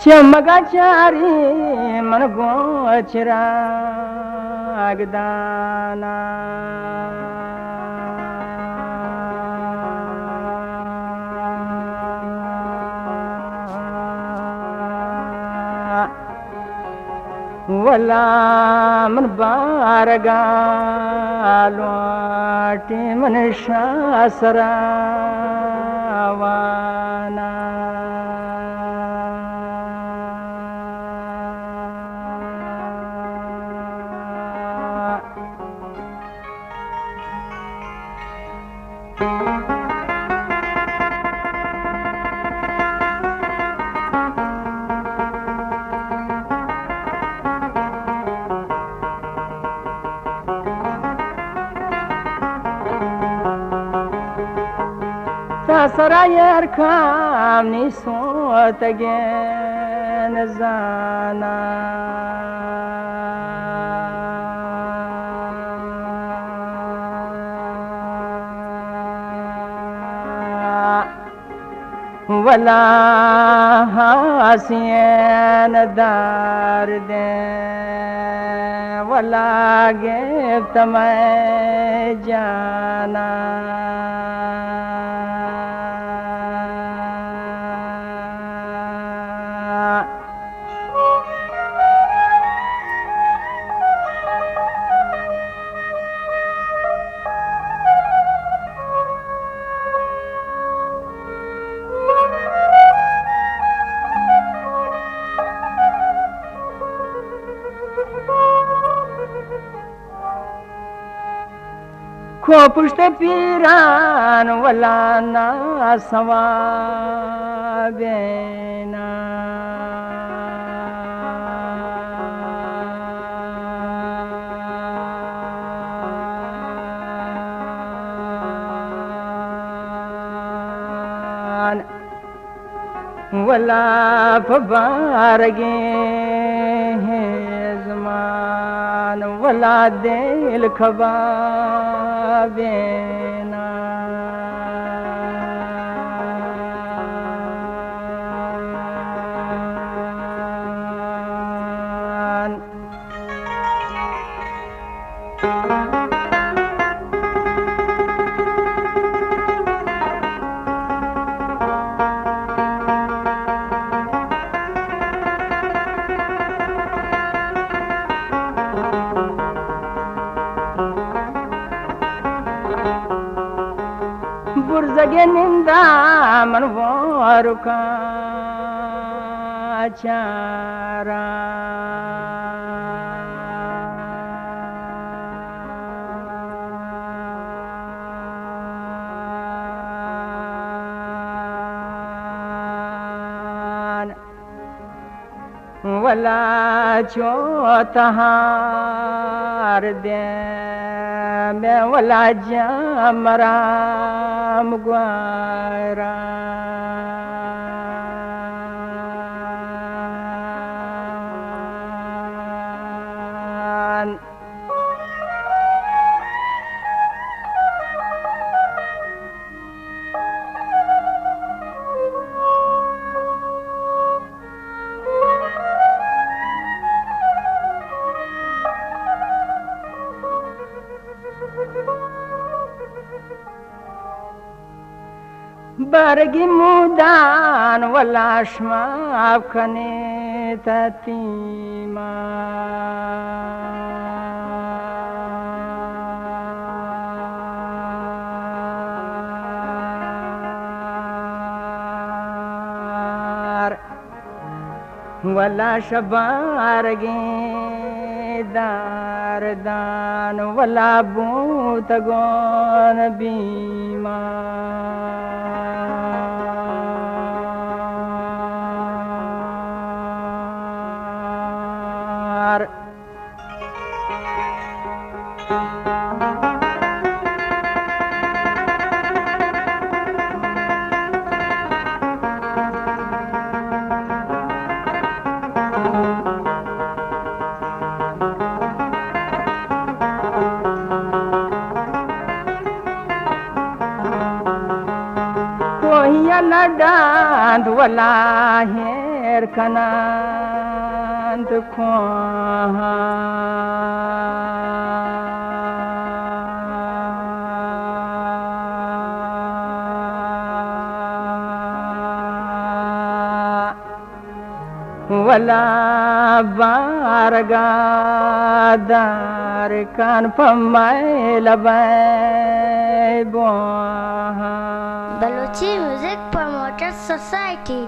चमगाचारी मन गोचरा दाना वला मन बारगा लोटी मन शासरावाना سرایر کام نیسوت گن زانا ولا حسین دار دے ولا گفت میں جانا को पुष्ट पीरान वला ना सवाबेना वला फबारगे ज़मान वला दिल खबाबेना बुर्जगे निंदा मन वारु का चारा वला चोतहार दे मैं वला जमराम ग्वारा برگی مودان ولا شماف کنی تتیما वला शबारगी दारदान वला बूत गोन बीमा कोई लडांध वला है खैर कनांत ख्वाहा वला बारगादार कान पमाए लबाए बुआ बलोची म्यूजिक प्रमोटर सोसाइटी।